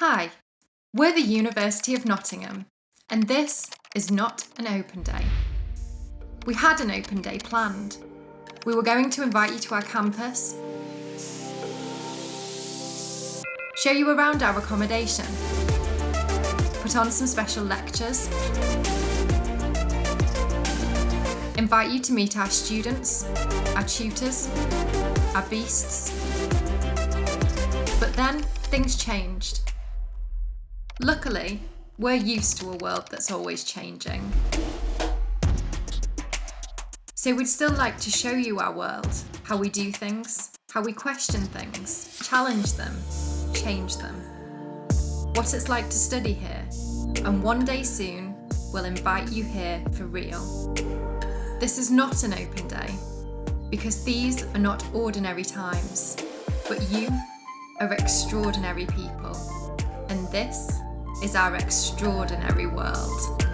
Hi, we're the University of Nottingham, and this is not an open day. We had an open day planned. We were going to invite you to our campus, show you around our accommodation, put on some special lectures, invite you to meet our students, our tutors, our beasts. But then things changed. Luckily, we're used to a world that's always changing. So we'd still like to show you our world, how we do things, how we question things, challenge them, change them, what it's like to study here, and one day soon, we'll invite you here for real. This is not an open day, because these are not ordinary times, but you are extraordinary people, and this is our extraordinary world.